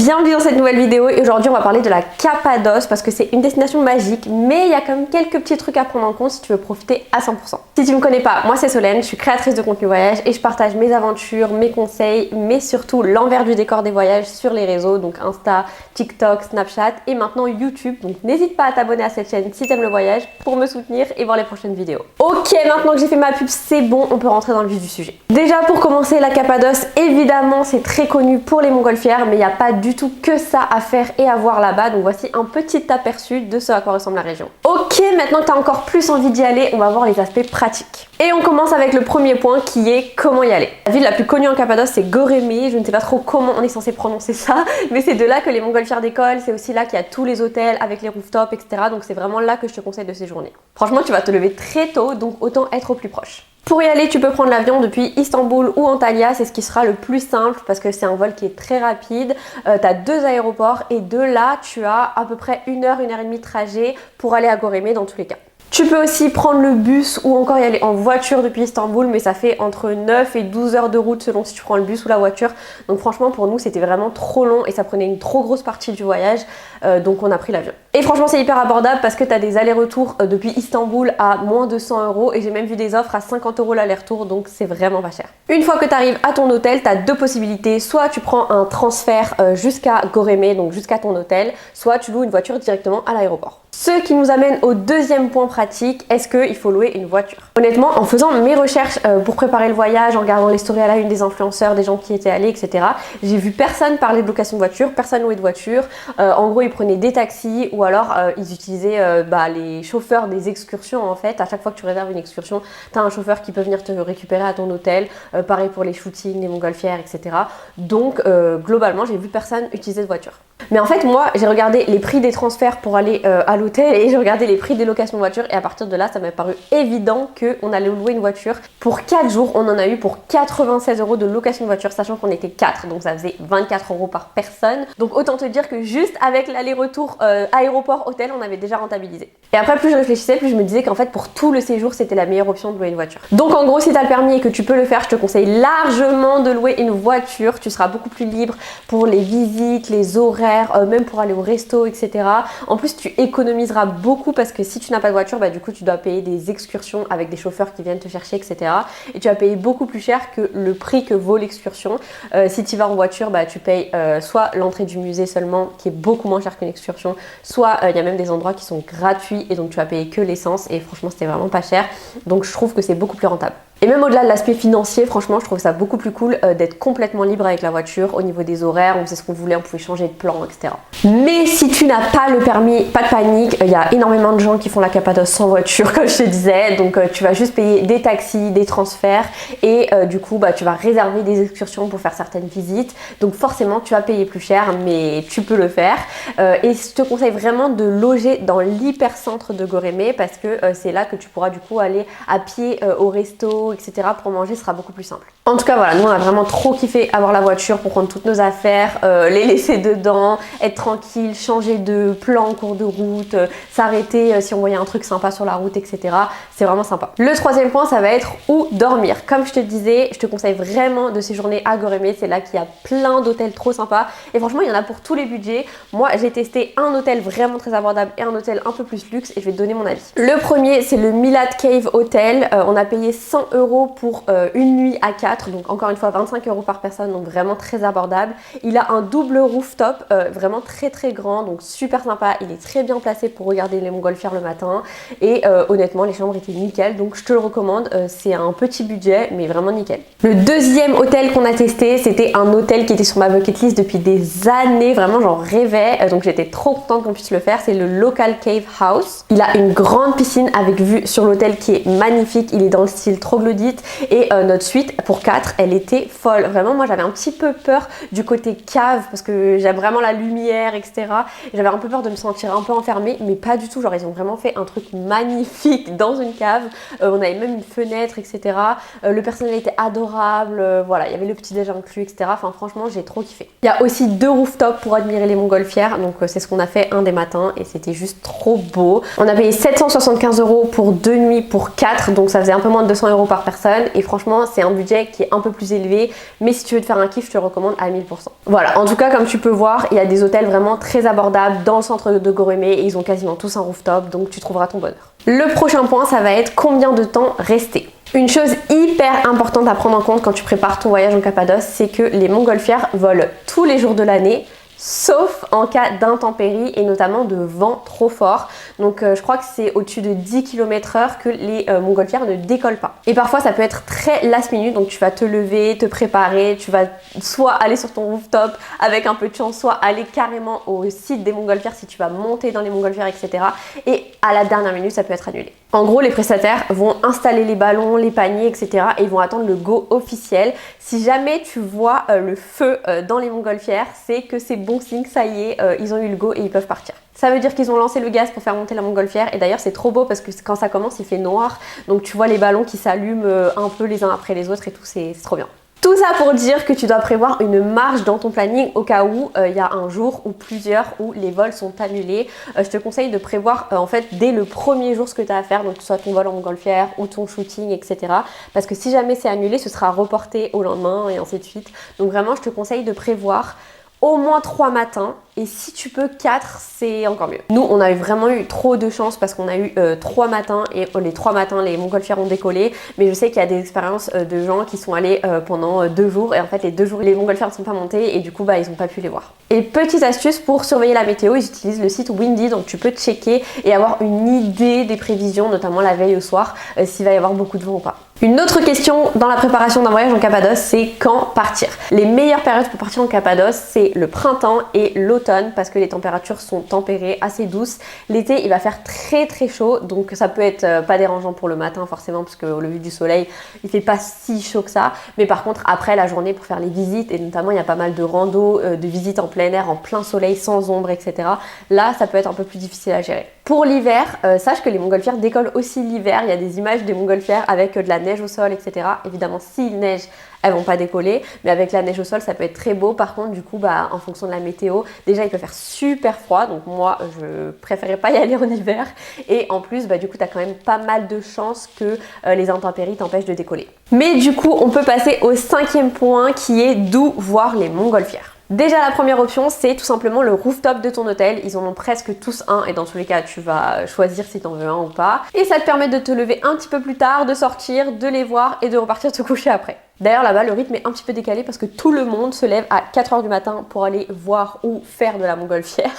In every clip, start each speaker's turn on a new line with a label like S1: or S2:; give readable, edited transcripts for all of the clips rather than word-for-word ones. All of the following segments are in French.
S1: Bienvenue dans cette nouvelle vidéo et aujourd'hui on va parler de la Cappadoce parce que c'est une destination magique mais il y a quand même quelques petits trucs à prendre en compte si tu veux profiter à 100%. Si tu me connais pas, moi c'est Solène, je suis créatrice de contenu voyage et je partage mes aventures, mes conseils mais surtout l'envers du décor des voyages sur les réseaux, donc Insta, TikTok, Snapchat et maintenant YouTube. Donc n'hésite pas à t'abonner à cette chaîne si t'aimes le voyage pour me soutenir et voir les prochaines vidéos. Ok, maintenant que j'ai fait ma pub, c'est bon, on peut rentrer dans le vif du sujet. Déjà pour commencer, la Cappadoce, évidemment c'est très connu pour les montgolfières mais il n'y a pas du tout que ça à faire et à voir là-bas, donc voici un petit aperçu de ce à quoi ressemble la région. Ok, maintenant que tu as encore plus envie d'y aller, on va voir les aspects pratiques. Et on commence avec le premier point qui est comment y aller. La ville la plus connue en Cappadoce c'est Göreme, je ne sais pas trop comment on est censé prononcer ça, mais c'est de là que les montgolfières décollent, c'est aussi là qu'il y a tous les hôtels avec les rooftops, etc. Donc c'est vraiment là que je te conseille de séjourner. Franchement tu vas te lever très tôt, donc autant être au plus proche. Pour y aller, tu peux prendre l'avion depuis Istanbul ou Antalya, c'est ce qui sera le plus simple parce que c'est un vol qui est très rapide. Tu as deux aéroports et de là, tu as à peu près 1 heure, 1 heure et demie de trajet pour aller à Göreme dans tous les cas. Tu peux aussi prendre le bus ou encore y aller en voiture depuis Istanbul, mais ça fait entre 9 et 12 heures de route selon si tu prends le bus ou la voiture. Donc franchement pour nous c'était vraiment trop long et ça prenait une trop grosse partie du voyage, donc on a pris l'avion. Et franchement c'est hyper abordable parce que tu as des allers-retours depuis Istanbul à moins de 100 € et j'ai même vu des offres à 50 € l'aller-retour, donc c'est vraiment pas cher. Une fois que tu arrives à ton hôtel, tu as deux possibilités, soit tu prends un transfert jusqu'à Göreme, donc jusqu'à ton hôtel, soit tu loues une voiture directement à l'aéroport. Ce qui nous amène au deuxième point pratique, est-ce qu'il faut louer une voiture? Honnêtement, en faisant mes recherches pour préparer le voyage, en regardant les stories à la une des influenceurs, des gens qui étaient allés, etc., j'ai vu personne parler de location de voiture, personne louer de voiture. En gros, ils prenaient des taxis ou alors ils utilisaient les chauffeurs des excursions en fait. À chaque fois que tu réserves une excursion, tu as un chauffeur qui peut venir te récupérer à ton hôtel. Pareil pour les shootings, les montgolfières, etc. Donc, globalement, j'ai vu personne utiliser de voiture. Mais en fait, moi, j'ai regardé les prix des transferts pour aller à l'hôtel et j'ai regardé les prix des locations de voiture et à partir de là, ça m'a paru évident qu'on allait louer une voiture. Pour 4 jours, on en a eu pour 96 € de location de voiture, sachant qu'on était 4, donc ça faisait 24 € par personne. Donc autant te dire que juste avec l'aller-retour aéroport-hôtel, on avait déjà rentabilisé. Et après, plus je réfléchissais, plus je me disais qu'en fait, pour tout le séjour, c'était la meilleure option de louer une voiture. Donc en gros, si tu as le permis et que tu peux le faire, je te conseille largement de louer une voiture. Tu seras beaucoup plus libre pour les visites, les horaires, même pour aller au resto, etc. En plus, tu économiseras beaucoup parce que si tu n'as pas de voiture, du coup, tu dois payer des excursions avec des chauffeurs qui viennent te chercher, etc. Et tu vas payer beaucoup plus cher que le prix que vaut l'excursion. Si tu vas en voiture, tu payes soit l'entrée du musée seulement, qui est beaucoup moins cher qu'une excursion, soit il y a même des endroits qui sont gratuits et donc tu vas payer que l'essence et franchement, c'était vraiment pas cher. Donc, je trouve que c'est beaucoup plus rentable. Et même au-delà de l'aspect financier, franchement, je trouve ça beaucoup plus cool d'être complètement libre avec la voiture au niveau des horaires, on faisait ce qu'on voulait, on pouvait changer de plan, etc. Mais si tu n'as pas le permis, pas de panique, il y a énormément de gens qui font la Cappadoce sans voiture, comme je te disais, donc tu vas juste payer des taxis, des transferts et du coup, tu vas réserver des excursions pour faire certaines visites, donc forcément, tu vas payer plus cher, mais tu peux le faire. Et je te conseille vraiment de loger dans l'hypercentre de Göreme parce que c'est là que tu pourras du coup aller à pied au resto, etc. pour manger, ce sera beaucoup plus simple. En tout cas voilà, nous on a vraiment trop kiffé avoir la voiture pour prendre toutes nos affaires, les laisser dedans, être tranquille, changer de plan en cours de route, s'arrêter si on voyait un truc sympa sur la route, etc. C'est vraiment sympa. Le troisième point, ça va être où dormir. Comme je te disais, je te conseille vraiment de séjourner à Göreme, c'est là qu'il y a plein d'hôtels trop sympas et franchement il y en a pour tous les budgets. Moi j'ai testé un hôtel vraiment très abordable et un hôtel un peu plus luxe et je vais te donner mon avis. Le premier c'est le Milad Cave Hotel, on a payé 100 € pour une nuit à 4, donc encore une fois 25 € par personne, donc vraiment très abordable. Il a un double rooftop, vraiment très très grand, donc super sympa. Il est très bien placé pour regarder les montgolfières le matin et honnêtement les chambres étaient nickel, donc je te le recommande. C'est un petit budget mais vraiment nickel. Le deuxième hôtel qu'on a testé, c'était un hôtel qui était sur ma bucket list depuis des années, vraiment j'en rêvais, donc j'étais trop contente qu'on puisse le faire. C'est le Local Cave House. Il a une grande piscine avec vue sur l'hôtel qui est magnifique, il est dans le style troglodyte et notre suite pour 4 elle était folle. Vraiment moi j'avais un petit peu peur du côté cave parce que j'aime vraiment la lumière, etc. J'avais un peu peur de me sentir un peu enfermée mais pas du tout, genre ils ont vraiment fait un truc magnifique dans une cave. On avait même une fenêtre, etc. Le personnel était adorable, voilà, il y avait le petit déj inclus, etc. Enfin franchement j'ai trop kiffé. Il y a aussi 2 rooftops pour admirer les montgolfières, donc c'est ce qu'on a fait un des matins et c'était juste trop beau. On a payé 775 € pour 2 nuits pour 4, donc ça faisait un peu moins de 200 € par par personne et franchement c'est un budget qui est un peu plus élevé, mais si tu veux te faire un kiff je te le recommande à 1000%. Voilà, en tout cas comme tu peux voir il y a des hôtels vraiment très abordables dans le centre de Goroméo et ils ont quasiment tous un rooftop, donc tu trouveras ton bonheur. Le prochain point ça va être combien de temps rester. Une chose hyper importante à prendre en compte quand tu prépares ton voyage en Cappadoce, c'est que les montgolfières volent tous les jours de l'année, sauf en cas d'intempéries et notamment de vent trop fort. Donc je crois que c'est au-dessus de 10 km/h que les montgolfières ne décollent pas. Et parfois ça peut être très last minute, donc tu vas te lever, te préparer, tu vas soit aller sur ton rooftop avec un peu de chance, soit aller carrément au site des montgolfières si tu vas monter dans les montgolfières, etc. Et à la dernière minute ça peut être annulé. En gros les prestataires vont installer les ballons, les paniers, etc. et ils vont attendre le go officiel. Si jamais tu vois le feu dans les montgolfières, c'est que c'est bon signe, ça y est, ils ont eu le go et ils peuvent partir. Ça veut dire qu'ils ont lancé le gaz pour faire monter la montgolfière et d'ailleurs c'est trop beau parce que quand ça commence il fait noir, donc tu vois les ballons qui s'allument un peu les uns après les autres et tout, c'est trop bien. Tout ça pour dire que tu dois prévoir une marge dans ton planning au cas où il y a un jour ou plusieurs où les vols sont annulés. Je te conseille de prévoir en fait dès le premier jour ce que tu as à faire, donc que ce soit ton vol en montgolfière ou ton shooting, etc. Parce que si jamais c'est annulé, ce sera reporté au lendemain et ainsi de suite. Donc vraiment, je te conseille de prévoir au moins 3 matins et si tu peux 4 c'est encore mieux. Nous on a vraiment eu trop de chance parce qu'on a eu 3 matins et les 3 matins les montgolfières ont décollé, mais je sais qu'il y a des expériences de gens qui sont allés pendant 2 jours et en fait les 2 jours les montgolfières ne sont pas montées et du coup bah ils n'ont pas pu les voir. Et petite astuce pour surveiller la météo, ils utilisent le site Windy, donc tu peux checker et avoir une idée des prévisions, notamment la veille au soir, s'il va y avoir beaucoup de vent ou pas. Une autre question dans la préparation d'un voyage en Cappadoce, c'est quand partir. Les meilleures périodes pour partir en Cappadoce, c'est le printemps et l'automne parce que les températures sont tempérées, assez douces. L'été, il va faire très très chaud, donc ça peut être pas dérangeant pour le matin forcément parce qu'au lever du soleil, il fait pas si chaud que ça. Mais par contre, après la journée pour faire les visites, et notamment il y a pas mal de randos, de visites en plein air, en plein soleil, sans ombre, etc. Là, ça peut être un peu plus difficile à gérer. Pour l'hiver, sache que les montgolfières décollent aussi l'hiver. Il y a des images des montgolfières avec de la neige au sol, etc. Évidemment, s'il neige, elles vont pas décoller, mais avec la neige au sol, ça peut être très beau. Par contre, du coup, bah, en fonction de la météo, déjà, il peut faire super froid. Donc moi, je préférais pas y aller en hiver. Et en plus, bah, du coup, tu as quand même pas mal de chances que les intempéries t'empêchent de décoller. Mais du coup, on peut passer au 5e point qui est d'où voir les montgolfières. Déjà la première option c'est tout simplement le rooftop de ton hôtel, ils en ont presque tous un et dans tous les cas tu vas choisir si tu en veux un ou pas. Et ça te permet de te lever un petit peu plus tard, de sortir, de les voir et de repartir te coucher après. D'ailleurs là-bas le rythme est un petit peu décalé parce que tout le monde se lève à 4h du matin pour aller voir ou faire de la montgolfière.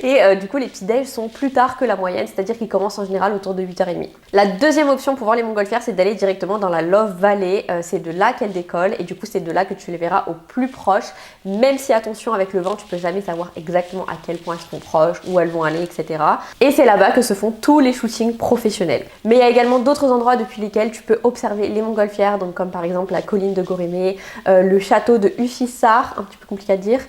S1: Et du coup les petits déj sont plus tard que la moyenne, c'est-à-dire qu'ils commencent en général autour de 8h30. La deuxième option pour voir les montgolfières c'est d'aller directement dans la Love Valley, c'est de là qu'elles décollent et du coup c'est de là que tu les verras au plus proche, même si attention avec le vent tu peux jamais savoir exactement à quel point elles sont proches, où elles vont aller, etc. Et c'est là-bas que se font tous les shootings professionnels. Mais il y a également d'autres endroits depuis lesquels tu peux observer les montgolfières, donc comme par exemple la colline de Goroméo, le château de Ufissar, un petit peu compliqué à dire,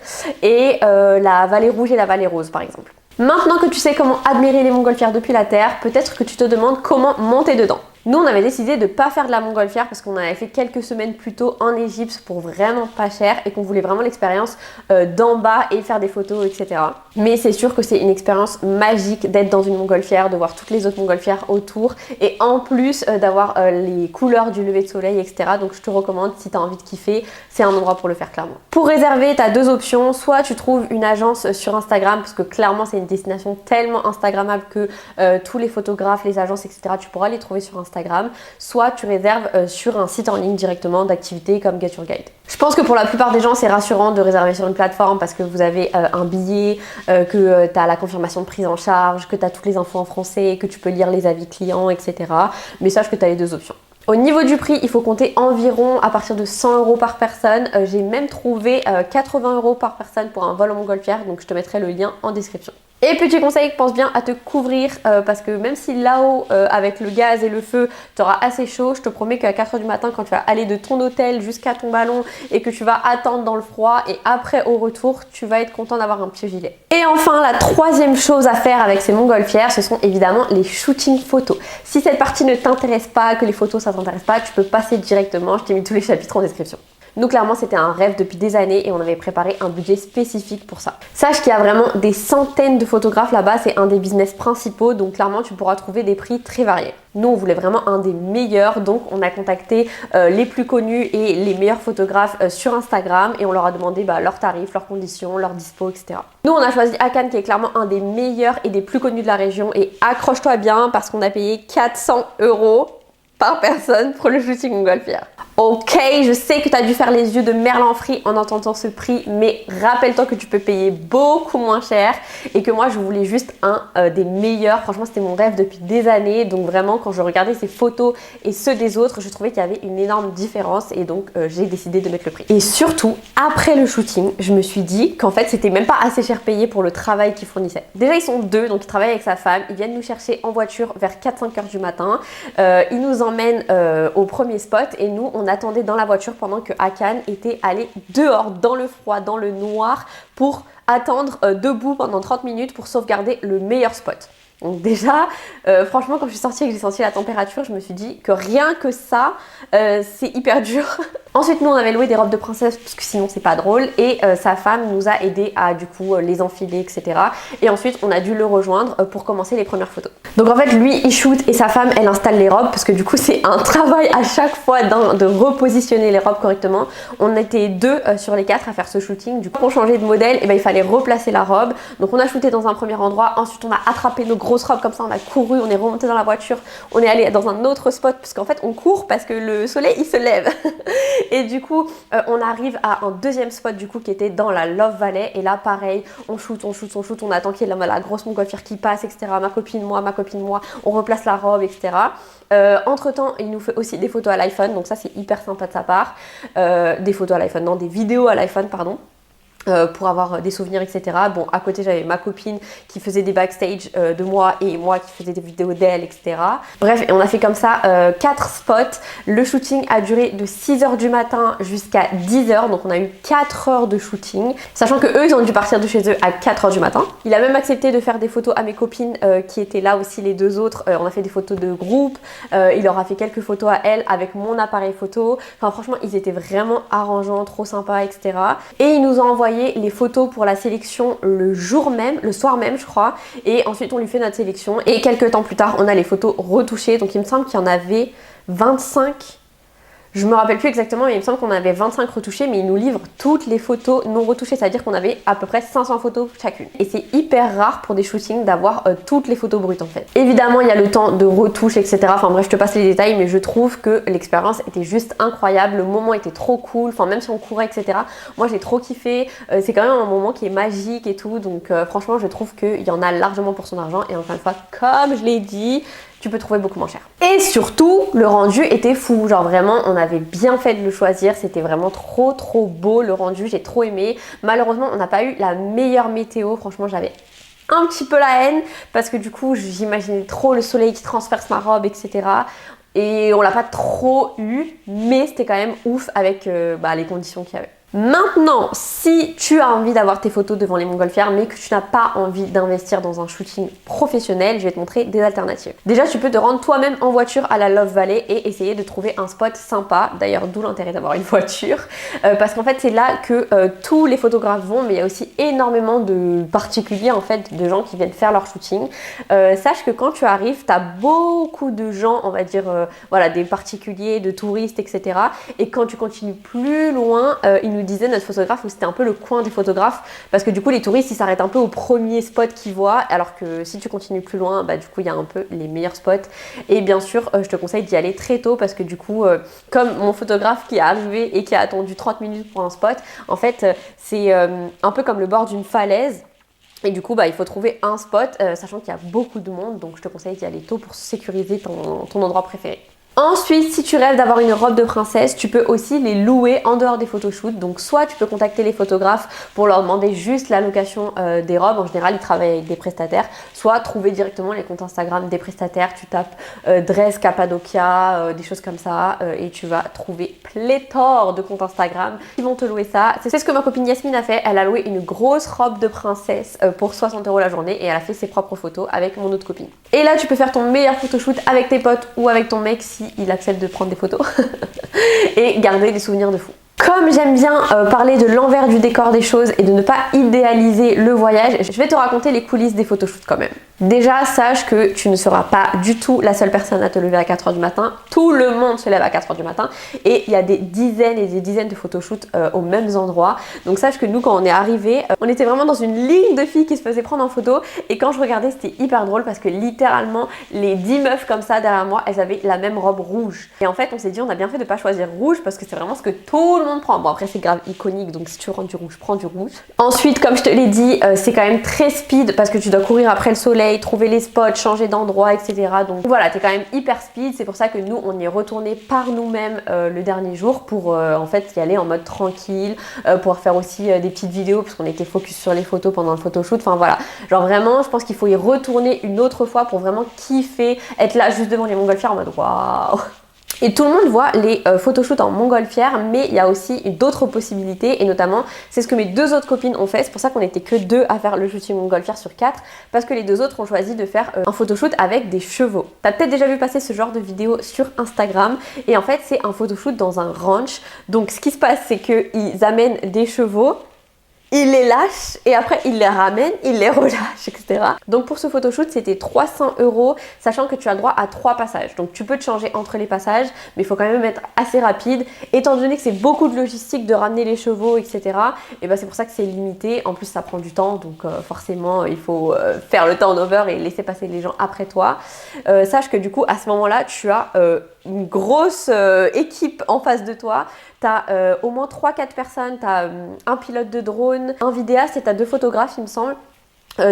S1: et la vallée rouge et la vallée rose par exemple. Maintenant que tu sais comment admirer les montgolfières depuis la terre, peut-être que tu te demandes comment monter dedans. Nous, on avait décidé de ne pas faire de la montgolfière parce qu'on avait fait quelques semaines plus tôt en Égypte pour vraiment pas cher et qu'on voulait vraiment l'expérience d'en bas et faire des photos, etc. Mais c'est sûr que c'est une expérience magique d'être dans une montgolfière, de voir toutes les autres montgolfières autour et en plus d'avoir les couleurs du lever de soleil, etc. Donc je te recommande, si tu as envie de kiffer, c'est un endroit pour le faire clairement. Pour réserver, tu as 2 options. Soit tu trouves une agence sur Instagram parce que clairement c'est une destination tellement instagrammable que tous les photographes, les agences, etc. tu pourras les trouver sur Instagram. Soit tu réserves sur un site en ligne directement d'activités comme Get Your Guide. Je pense que pour la plupart des gens c'est rassurant de réserver sur une plateforme parce que vous avez un billet, que tu as la confirmation de prise en charge, que tu as toutes les infos en français, que tu peux lire les avis clients, etc. Mais sache que tu as les 2 options. Au niveau du prix, il faut compter environ à partir de 100 € par personne. J'ai même trouvé 80 € par personne pour un vol en montgolfière, donc je te mettrai le lien en description. Et petit conseil, pense bien à te couvrir parce que même si là-haut avec le gaz et le feu tu auras assez chaud, je te promets qu'à 4h du matin quand tu vas aller de ton hôtel jusqu'à ton ballon et que tu vas attendre dans le froid et après au retour tu vas être content d'avoir un petit gilet. Et enfin la 3e chose à faire avec ces montgolfières, ce sont évidemment les shootings photos. Si cette partie ne t'intéresse pas, que les photos ça t'intéresse pas, tu peux passer directement, je t'ai mis tous les chapitres en description. Nous clairement c'était un rêve depuis des années et on avait préparé un budget spécifique pour ça. Sache qu'il y a vraiment des centaines de photographes là-bas, c'est un des business principaux, donc clairement tu pourras trouver des prix très variés. Nous on voulait vraiment un des meilleurs, donc on a contacté les plus connus et les meilleurs photographes sur Instagram et on leur a demandé leurs tarifs, leurs conditions, leurs dispo, etc. Nous on a choisi Akan qui est clairement un des meilleurs et des plus connus de la région et accroche-toi bien parce qu'on a payé 400 € par personne pour le shooting montgolfière. Ok, je sais que tu as dû faire les yeux de Merlan Free en entendant ce prix, mais rappelle-toi que tu peux payer beaucoup moins cher et que moi je voulais juste un des meilleurs. Franchement, c'était mon rêve depuis des années. Donc vraiment, quand je regardais ces photos et ceux des autres, je trouvais qu'il y avait une énorme différence et donc j'ai décidé de mettre le prix. Et surtout, après le shooting, je me suis dit qu'en fait, c'était même pas assez cher payé pour le travail qu'ils fournissaient. Déjà, ils sont deux, donc ils travaillent avec sa femme. Ils viennent nous chercher en voiture vers 4-5 heures du matin. Ils nous emmènent au premier spot et nous, on attendait dans la voiture pendant que Akan était allé dehors dans le froid, dans le noir pour attendre debout pendant 30 minutes pour sauvegarder le meilleur spot. Donc déjà, franchement, quand je suis sortie et que j'ai senti la température, je me suis dit que rien que ça, c'est hyper dur. Ensuite, nous, on avait loué des robes de princesse parce que sinon, c'est pas drôle. Et sa femme nous a aidé à du coup les enfiler, etc. Et ensuite, on a dû le rejoindre pour commencer les premières photos. Donc en fait, lui, il shoot et sa femme, elle installe les robes parce que du coup, c'est un travail à chaque fois de repositionner les robes correctement. On était deux sur les 4 à faire ce shooting. Du coup, pour changer de modèle, il fallait replacer la robe. Donc on a shooté dans un premier endroit. Ensuite, on a attrapé nos grosses robes comme ça, on a couru, on est remonté dans la voiture, on est allé dans un autre spot parce qu'en fait, on court parce que le soleil, il se lève. Et du coup, on arrive à un deuxième spot du coup qui était dans la Love Valley. Et là, pareil, on shoot, on attend qu'il y ait la grosse montgolfière qui passe, etc. Ma copine, moi, on replace la robe, etc. Entre temps, il nous fait aussi des photos à l'iPhone, donc ça c'est hyper sympa de sa part. Des photos à l'iPhone, non, des vidéos à l'iPhone, pardon. Pour avoir des souvenirs, etc. Bon, à côté j'avais ma copine qui faisait des backstage de moi et moi qui faisais des vidéos d'elle, etc. Bref, on a fait comme ça 4 spots. Le shooting a duré de 6h du matin jusqu'à 10h, donc on a eu 4 heures de shooting, sachant que eux ils ont dû partir de chez eux à 4h du matin. Il a même accepté de faire des photos à mes copines qui étaient là aussi, les deux autres. On a fait des photos de groupe, il leur a fait quelques photos à elle avec mon appareil photo. Enfin franchement, ils étaient vraiment arrangeants, trop sympas, etc. Et ils nous ont envoyé les photos pour la sélection le jour même, le soir même je crois, et ensuite on lui fait notre sélection et quelques temps plus tard on a les photos retouchées. Donc il me semble qu'il y en avait 25, je me rappelle plus exactement, mais il me semble qu'on avait 25 retouchées, mais ils nous livrent toutes les photos non retouchées, c'est-à-dire qu'on avait à peu près 500 photos chacune. Et c'est hyper rare pour des shootings d'avoir toutes les photos brutes en fait. Évidemment, il y a le temps de retouche, etc. Enfin bref, je te passe les détails, mais je trouve que l'expérience était juste incroyable. Le moment était trop cool, enfin même si on courait, etc. Moi, j'ai trop kiffé. C'est quand même un moment qui est magique et tout, donc franchement, je trouve qu'il y en a largement pour son argent. Et encore une fois, comme je l'ai dit, tu peux trouver beaucoup moins cher. Et surtout, le rendu était fou. Genre vraiment, on avait bien fait de le choisir. C'était vraiment trop beau le rendu. J'ai trop aimé. Malheureusement, on n'a pas eu la meilleure météo. Franchement, j'avais un petit peu la haine parce que du coup, j'imaginais trop le soleil qui transperce ma robe, etc. Et on l'a pas trop eu, mais c'était quand même ouf avec les conditions qu'il y avait. Maintenant, si tu as envie d'avoir tes photos devant les montgolfières mais que tu n'as pas envie d'investir dans un shooting professionnel, je vais te montrer des alternatives. Déjà, tu peux te rendre toi-même en voiture à la Love Valley et essayer de trouver un spot sympa. D'ailleurs, d'où l'intérêt d'avoir une voiture parce qu'en fait, c'est là que tous les photographes vont, mais il y a aussi énormément de particuliers en fait, de gens qui viennent faire leur shooting. Sache que quand tu arrives, tu as beaucoup de gens, on va dire, des particuliers, de touristes, etc. Et quand tu continues plus loin, ils nous disait notre photographe où c'était un peu le coin des photographes parce que du coup les touristes ils s'arrêtent un peu au premier spot qu'ils voient, alors que si tu continues plus loin du coup il y a un peu les meilleurs spots. Et bien sûr je te conseille d'y aller très tôt parce que du coup comme mon photographe qui est arrivé et qui a attendu 30 minutes pour un spot, en fait c'est un peu comme le bord d'une falaise. Et du coup, il faut trouver un spot, sachant qu'il y a beaucoup de monde, donc je te conseille d'y aller tôt pour sécuriser ton endroit préféré. Ensuite, si tu rêves d'avoir une robe de princesse, tu peux aussi les louer en dehors des photoshoots. Donc soit tu peux contacter les photographes pour leur demander juste la location des robes. En général, ils travaillent avec des prestataires. Soit trouver directement les comptes Instagram des prestataires. Tu tapes Dress Cappadocia, des choses comme ça. Et tu vas trouver pléthore de comptes Instagram qui vont te louer ça. C'est ce que ma copine Yasmine a fait. Elle a loué une grosse robe de princesse pour 60 € la journée. Et elle a fait ses propres photos avec mon autre copine. Et là, tu peux faire ton meilleur photoshoot avec tes potes ou avec ton mec si il accepte de prendre des photos et garder des souvenirs de fou. Comme j'aime bien parler de l'envers du décor des choses et de ne pas idéaliser le voyage, je vais te raconter les coulisses des photoshoots quand même. Déjà, sache que tu ne seras pas du tout la seule personne à te lever à 4 h du matin. Tout le monde se lève à 4 h du matin et il y a des dizaines et des dizaines de photoshoots aux mêmes endroits. Donc sache que nous, quand on est arrivé, on était vraiment dans une ligne de filles qui se faisaient prendre en photo et quand je regardais, c'était hyper drôle parce que littéralement, les 10 meufs comme ça derrière moi, elles avaient la même robe rouge. Et en fait, on s'est dit, on a bien fait de pas choisir rouge parce que c'est vraiment ce que tout le monde prend. Bon, après, c'est grave iconique, donc si tu prends du rouge, prends du rouge. Ensuite, comme je te l'ai dit, c'est quand même très speed parce que tu dois courir après le soleil, trouver les spots, changer d'endroit, etc. Donc voilà, t'es quand même hyper speed. C'est pour ça que nous, on y est retourné par nous-mêmes le dernier jour pour en fait y aller en mode tranquille, pouvoir faire aussi des petites vidéos parce qu'on était focus sur les photos pendant le photoshoot. Enfin voilà, genre vraiment, je pense qu'il faut y retourner une autre fois pour vraiment kiffer, être là juste devant les montgolfières en mode waouh. Et tout le monde voit les photoshoots en montgolfière, mais il y a aussi d'autres possibilités et notamment c'est ce que mes 2 autres copines ont fait. C'est pour ça qu'on était que 2 à faire le shooting montgolfière sur 4 parce que les 2 autres ont choisi de faire un photoshoot avec des chevaux. T'as peut-être déjà vu passer ce genre de vidéo sur Instagram et en fait c'est un photoshoot dans un ranch. Donc ce qui se passe c'est qu'ils amènent des chevaux, ils les lâchent et après ils les ramènent, ils les relâchent, etc. Donc pour ce photoshoot c'était 300 €, sachant que tu as le droit à 3 passages. Donc tu peux te changer entre les passages, mais il faut quand même être assez rapide. Étant donné que c'est beaucoup de logistique de ramener les chevaux, etc. Et ben c'est pour ça que c'est limité. En plus ça prend du temps, donc forcément il faut faire le turnover et laisser passer les gens après toi. Sache que du coup à ce moment-là tu as une grosse équipe en face de toi. Tu as au moins 3-4 personnes, tu as un pilote de drone, un vidéaste et tu as 2 photographes il me semble.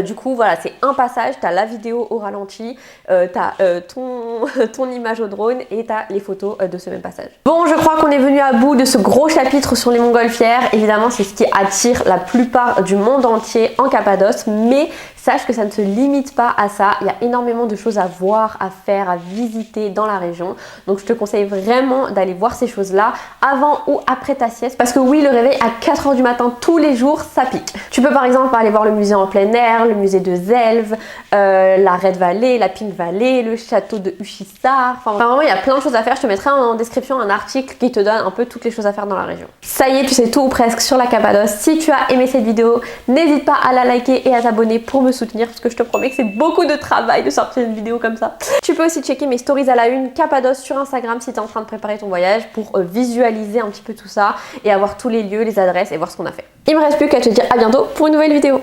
S1: Du coup voilà, c'est un passage, tu as la vidéo au ralenti, tu as ton image au drone et tu as les photos de ce même passage. Bon, je crois qu'on est venu à bout de ce gros chapitre sur les montgolfières. Évidemment, c'est ce qui attire la plupart du monde entier en Cappadoce, mais sache que ça ne se limite pas à ça. Il y a énormément de choses à voir, à faire, à visiter dans la région. Donc je te conseille vraiment d'aller voir ces choses-là avant ou après ta sieste. Parce que oui, le réveil à 4 h du matin tous les jours, ça pique. Tu peux par exemple aller voir le musée en plein air, le musée de Zelv, la Red Valley, la Pink Valley, le château de Ushissar. Enfin vraiment, il y a plein de choses à faire. Je te mettrai en description un article qui te donne un peu toutes les choses à faire dans la région. Ça y est, tu sais tout ou presque sur la Cappadoce. Si tu as aimé cette vidéo, n'hésite pas à la liker et à t'abonner pour me soutenir parce que je te promets que c'est beaucoup de travail de sortir une vidéo comme ça. Tu peux aussi checker mes stories à la une Cappadoce sur Instagram si tu es en train de préparer ton voyage pour visualiser un petit peu tout ça et avoir tous les lieux, les adresses et voir ce qu'on a fait. Il me reste plus qu'à te dire à bientôt pour une nouvelle vidéo.